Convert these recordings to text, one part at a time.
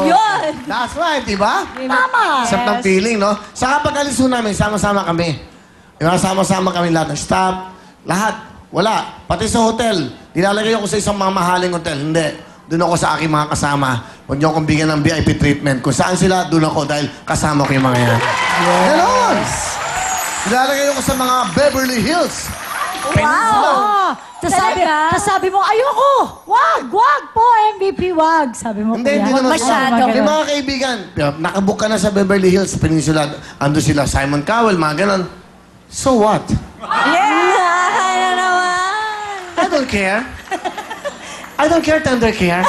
Yun! That's right, di ba? Tama! Sarap ng feeling, no? Sa kapag alis ho namin, sama-sama kami. Sama-sama kami lahat ng staff, lahat. Wala. Pati sa hotel. Nilalagay ako sa isang mamahaling hotel. Hindi. Doon ako sa aking mga kasama. Huwag niyo akong bigyan ng VIP treatment. Kung saan sila, doon ako dahil kasama ko yung mga yan. Ganon! Nilalagay ako sa mga Beverly Hills. Wow! Tapos sabi mo, ayoko! Wag po, MVP, wag! Sabi mo, Hindi naman. Masyado. May mga kaibigan, nakabook ka na sa Beverly Hills, sa Peninsula. Ando sila, Simon Cowell, mga ganon. So what? Yeah! Ano naman? I don't care. I don't care, tender care.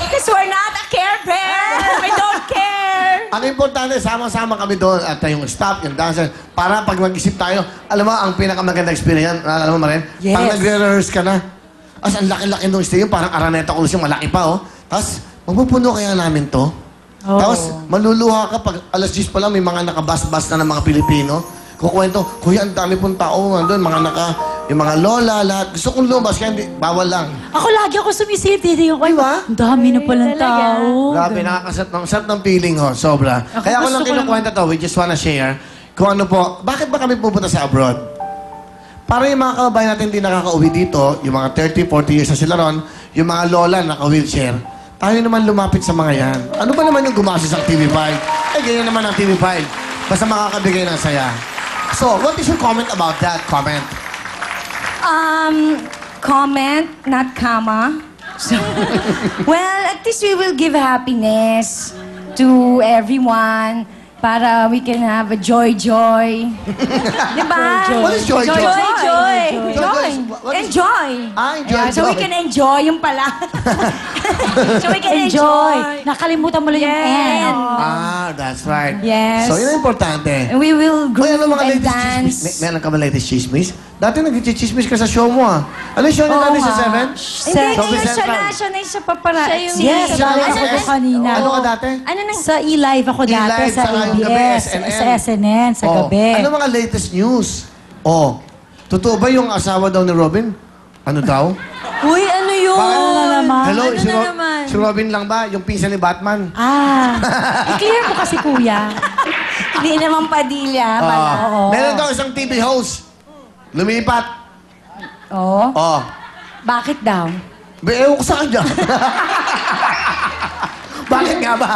Because we're not a care bear! We don't care! Ang importante, sama-sama kami doon at yung staff, yung dancer, para pag mag-isip tayo, alam mo, ang pinakamaganda experience, alam mo Maren? Yes. Pag nagre-rehearse ka na, as ang laki-laki nung stadium, parang Araneta Coliseum, malaki pa, oh. Tapos, magpupuno kaya namin to? Oh. Tapos, maluluha ka pag alas 10 pa lang, may mga nakabas-bas na ng mga Pilipino. Kukwento, kuya, ang dami pong tao doon, yung mga lola, lahat. Gusto kong lumabas, kaya hindi, bawal lang. Ako lagi ako sumisiti. Yung, Diba? ang dami na palang tao. Grabe, nakakasarap ng feeling, ho. Sobra. Kaya ako lang gusto ko kinukwenta to. We just wanna share kung ano po, bakit ba kami pupunta sa abroad? Para yung mga kababayan natin hindi nakaka-uwi dito, yung mga 30, 40 years na sila ron, yung mga lola naka-wheelchair, tayo naman lumapit sa mga yan. Ano ba naman yung gumasos ang TV5? Eh, ganyan naman ang TV5. Basta makakabigay ng saya. So, what is your comment about that? Comment. Comment, not comma. So, well, at least we will give happiness to everyone para we can have a joy. Diba? What is joy? Joy. Joy is- what is- Enjoy. Enjoy. Yeah, so we can enjoy yung pala. So we can enjoy. Nakalimutan mo lang yung Yes. end. That's right. Yes. So, yun ang importante. And we will Uy, ano groove mga and latest dance. chismis? Meron ka ba latest chismis? Dati nag-chismis ka sa show mo, ah. Ano yung show niya dati sa 7? Hindi, Showbiz ngayon Central. siya na siya papara. Yes, dahil Ano ako ka- kanina. Ano ka dati? Ano nang... Sa e-live ako dati, E-live, sa saka yung gabi, ABS, SNN. sa SNN, sa Oh, gabi. Ano mga latest news? Oh, totoo ba yung asawa daw ni Robin? Ano daw? Uy, ano yun? Bakit? Ano naman? Hello, Ano si, na naman? si Robin lang ba? Yung pinsan ni Batman? I-clear mo kasi, kuya. Hindi naman Padilla. Oo. Meron daw isang TV host. Lumipat. Oo. Oh. Bakit daw? Ewan ko sa kanya. Bakit nga ba?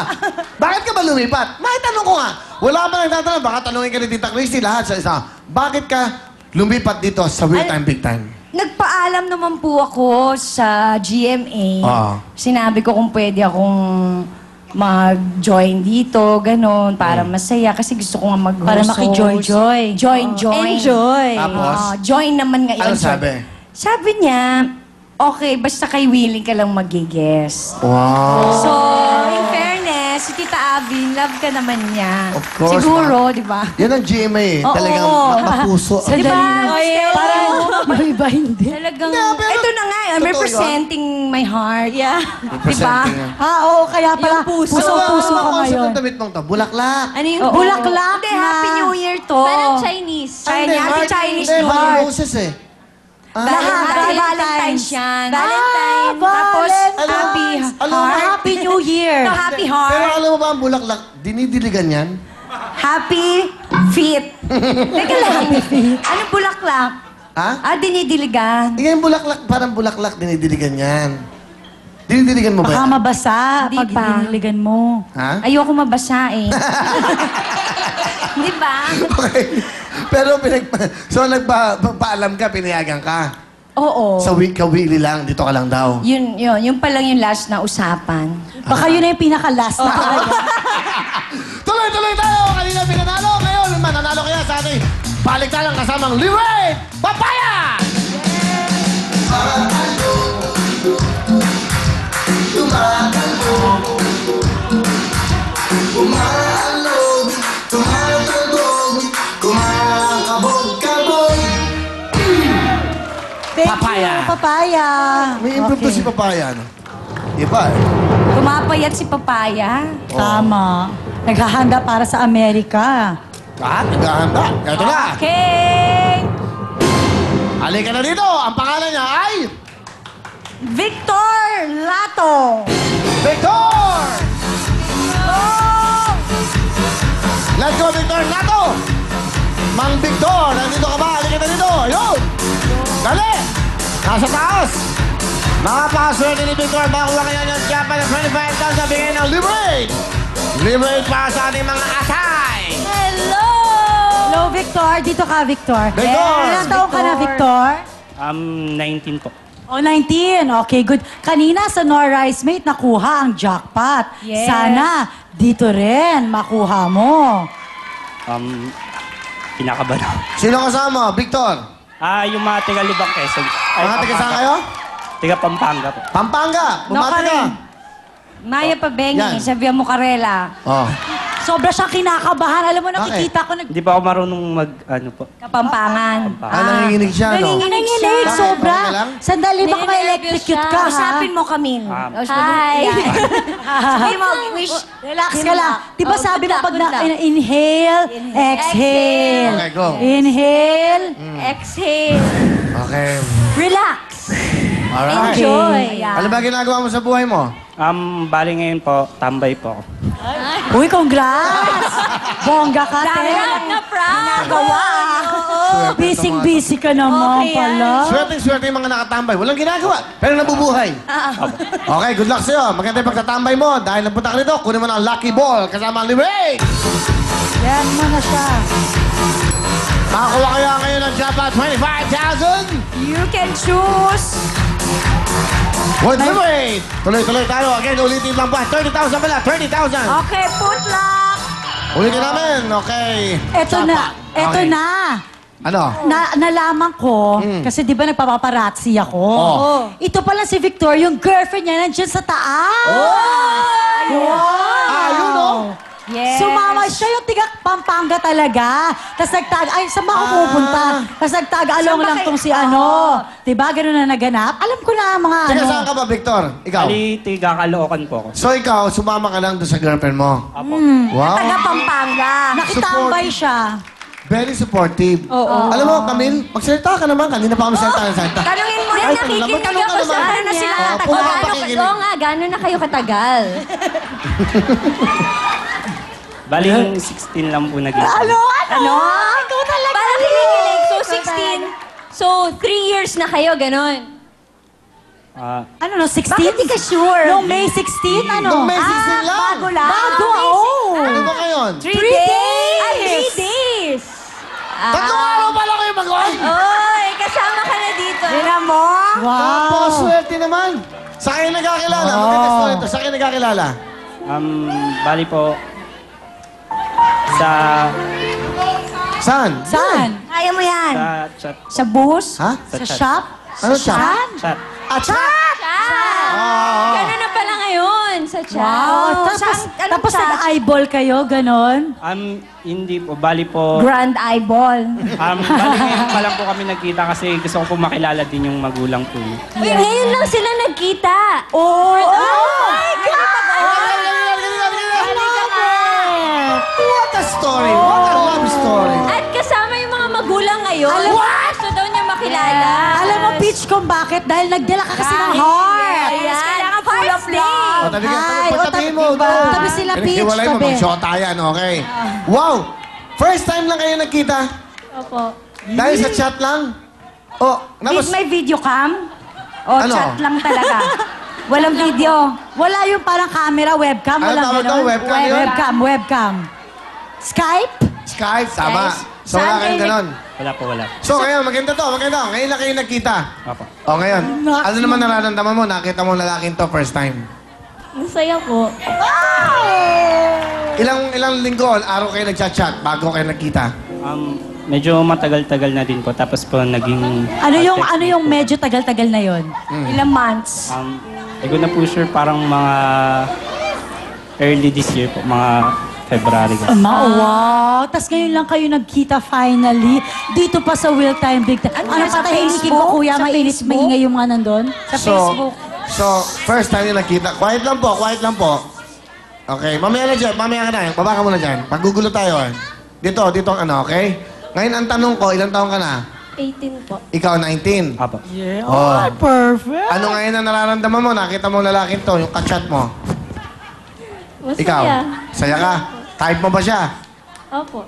Bakit ka ba lumipat? Tanong ko nga. Wala ba nagtatanong? Baka tanongin ka ni Tita Christy lahat sa isa. Bakit ka lumipat dito sa Real Time Big Time? Nagpaalam naman po ako sa GMA. Ah. Sinabi ko kung pwede akong mag-join dito, ganon, para masaya. Kasi gusto ko nga mag-host. Para maki-joy-joy. Join. Enjoy. Tapos? Join naman ngayon. Ano sabi? Sabi niya, okay, basta kay willing ka lang mag-guest. Wow. So, in fairness, si Tita Abby, love ka naman niya. Of course, Siguro, di ba? Yan ang GMA eh. Oo. Talagang mapuso. Sa Di ba? dali. Parang yung iba hindi. Talagang, Hindi, pero ito na nga, I'm totoo representing my heart. Yeah. Di ba? Representing yan. Oo, kaya pala, Yung puso. puso-puso ka Ano ngayon. ang damit mong to? Bulaklak. Ano yung Oo. Bulaklak Hindi, na. Happy New Year to. Parang Chinese. Chinese. Happy Chinese Hindi, New Happy Year. Roses eh. Happy Valentine's yan. Valentine. Tapos, Valentine's. Happy Alam mo, Heart. Happy New Year. No, Happy Pero Heart. alam mo ba ang bulaklak? Dinidiligan yan? Happy Feet. Teka lang. Anong bulaklak? Ha? Dinidiligan. Yan bulaklak, parang bulaklak, dinidiligan yan. Dinidiligan mo ba Baka yan? mabasa Hindi pag pa. diniligan mo. Ha? Ayoko mabasa eh. Di ba? Okay. Pero so nagpaalam ka, pinayagan ka. Oo. Sa kawili lang, dito ka lang daw. Yun pa lang yung last na usapan. Baka yun na yung pinaka-last na talaga. Tuloy-tuloy tayo! Kanina pinanalo, ngayon mananalo kaya sa ating baliktaran kasamang Liwet Papaya! Thank Papaya. you, papaya. May improve to si Papaya, no? Iba eh. Pumapayat si Papaya. Tama. Naghahanda para sa Amerika. Naghahanda. Ito na. Okay! Halika na dito. Ang pangalan niya ay... Victor Lato! Victor! go, Victor. Nato! Mang Victor, nandito ka ba? Halika na dito. Ayun! Dali! Nasa taas! Mga paswerte ni Victor, makuha kaya ng Japan ng 25,000 bigay ng Liberate! Liberate para sa ating mga atay! Hello! Hello, Victor. Dito ka, Victor. Victor! Ilang taong ka na, Victor? 19 po. Oh, 19. Okay, good. Kanina sa Norrise Mate, nakuha ang jackpot. Yes. Sana dito rin makuha mo. Kinakabahan ako. Sino kasama? Victor? Yung mga taga-Lubang Quezon. Mga taga saan kayo? Taga Pampanga po. Pampanga! Bumati ka! Maya Pabengi, Yan. sa Via Mocarela. Oh. Sobra siyang kinakabahan. Alam mo, Bakit? nakikita ko Hindi pa ako marunong po. Kapampangan. Nanginginig siya, no? Nanginginig, siya. sobra. Okay lang? Sandali, baka may electrocute ka, ha? Usapin mo kami. Hi! Sabihin mo, wish. Relax ka lang. Di ba Oh, sabi good mo luck, pag good luck. inhale, exhale. Okay, go. Inhale, Exhale. Okay. Relax. Alright. Enjoy. Ano ba ginagawa mo sa buhay mo? Bali ngayon po, tambay po ako. Uy, congrats! Bongga ka, te. Na prank. Nagawa. Busy-busy ka naman Okay, pala. Swerte yung mga nakatambay. Walang ginagawa, pero nabubuhay. Okay, good luck sa'yo. Maganda yung pagtatambay mo. Dahil napunta ka rito, kunin mo na ang lucky ball kasama ang Liberate! Yan mo na siya. Makakuha kayo ngayon ng jackpot 25,000 You can choose. with Liberate! Tuloy-tuloy tayo. Again, ulitin lang ba? 30,000 pala, 30,000! Okay, put luck. Ulitin namin, okay. Eto na. Jackpot. Eto Okay. na. Ano? Nalaman ko, kasi di ba nagpapaparazzi ako? Oh. Ito pala si Victor, yung girlfriend niya nandiyan sa taas. Wow! Ayun, oh. Yes. Sumama siya yung tiga Pampanga talaga. Tapos ay, saan ba ako pupunta? Tapos nagtag-along Saan ba lang kayo- tong si ano. Diba? Ganun na naganap. Alam ko na mga Teka, ano. saan ka ba, Victor? Ikaw? Bali, taga Caloocan po ako. So ikaw, sumama ka lang doon sa girlfriend mo? Apo. Wow. Taga Pampanga. Nakitambay siya. Very supportive. Oo. Alam mo, Camille, magsalita ka naman. Kanina pa kami salita ng salita. Tanungin mo Ay, na, nakikinig tanong ka ako naman. sa ano na sila Oo, taga. puro ka Gaano, pakikinig. oo nga, gano'n na kayo katagal? Bali, 16 lang po naging. Ano? Ikaw talaga. Parang kinikilig. So, 16. So, 3 years na kayo, gano'n. Ano no, 16? Bakit di ka sure? Noong May 16, ano? Nung May 16 lang. Bago lang. Bago, oh. Ano ba ngayon? 3 days. Ay, 3 days! Tatlong araw pala kayo mag-oy! Oy, kasama ka na dito. Tignan mo. Tapos, Wow. swerte naman. Sa kayo nagkakilala. Maganda story ito. Sa kayo nagkakilala. Bali po, sa Saan? Saan? Kaya mo yan. chat. Sa bus? Ha? Sa chat. shop? Ano Sa chat? saan? Chat. Chat! Oo. Gano'n na pala ngayon sa chat. Wow. Tapos, Saan- anong tapos chat? nag-eyeball kayo, ganon? Hindi po. Bali po, Grand eyeball. bali ngayon pa lang po kami nagkita kasi gusto ko po makilala din yung magulang po. Uy, ngayon lang sila nagkita. Oh! What a story! What a love story! At kasama yung mga magulang ngayon. Gusto daw niya makilala. Alam mo, Peach, kung bakit? Dahil nagdala ka kasi ng heart. Yes, kailangan full Heart of love. O, tabi ka, Ay, pagtabihin mo. diba? doon. Tabi sila, Peach, Hiwalay mo, tabi. mag-shota yan, okay? Wow! First time lang kayo nagkita? Opo. Dahil sa chat lang? Oh, tapos... May video cam? O Ano? chat lang talaga? Walang video. Wala yung parang camera, webcam. Ano Walang tawag ganon. doon? Webcam yun? Webcam. Skype? Skype, tama. Guys, So, wala saan kayong kayo ganon. Wala po, wala. So, ngayon, maganda to, maganda. Ngayon lang kayo nagkita. Apo. O, ngayon, ano naman nararamdaman mo? Nakita mo lalaking to first time. Masaya po. Ilang linggo, araw kayo nagchat-chat bago kayo nagkita? Medyo matagal-tagal na din po. Tapos po naging... Ano yung medyo tagal-tagal na yon? Ilang months? Hindi ko na po sure, parang mga early this year po, mga February. Wow! Tapos ngayon lang kayo nagkita finally. Dito pa sa Will Time Big Time. Ano sa patahimikin Facebook? ko, kuya? Sa Mainit, Facebook? maingay yung mga nandun? Sa Facebook. So, first time yung nagkita. Quiet lang po, quiet lang po. Okay, mamaya na dyan, mamaya ka na. Baba ka muna dyan. Paggugulo tayo, eh. Dito ang ano, okay? Ngayon, ang tanong ko, ilang taong ka na? 18 po. Ikaw, 19. Apo. Yeah. Oh. Perfect. Ano ngayon ang nararamdaman mo? Nakita mo lalaking to, yung kachat mo. Masaya. Ikaw, saya ka? Type mo ba siya? Opo.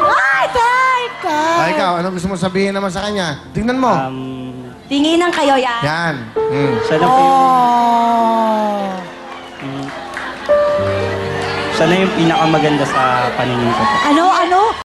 Ay, type ka! Ikaw, anong gusto mo sabihin naman sa kanya? Tingnan mo. Tinginan kayo yan. Yan. Siya na po yung, Oh. siya na yung pinakamaganda sa paningin ko po. Ano?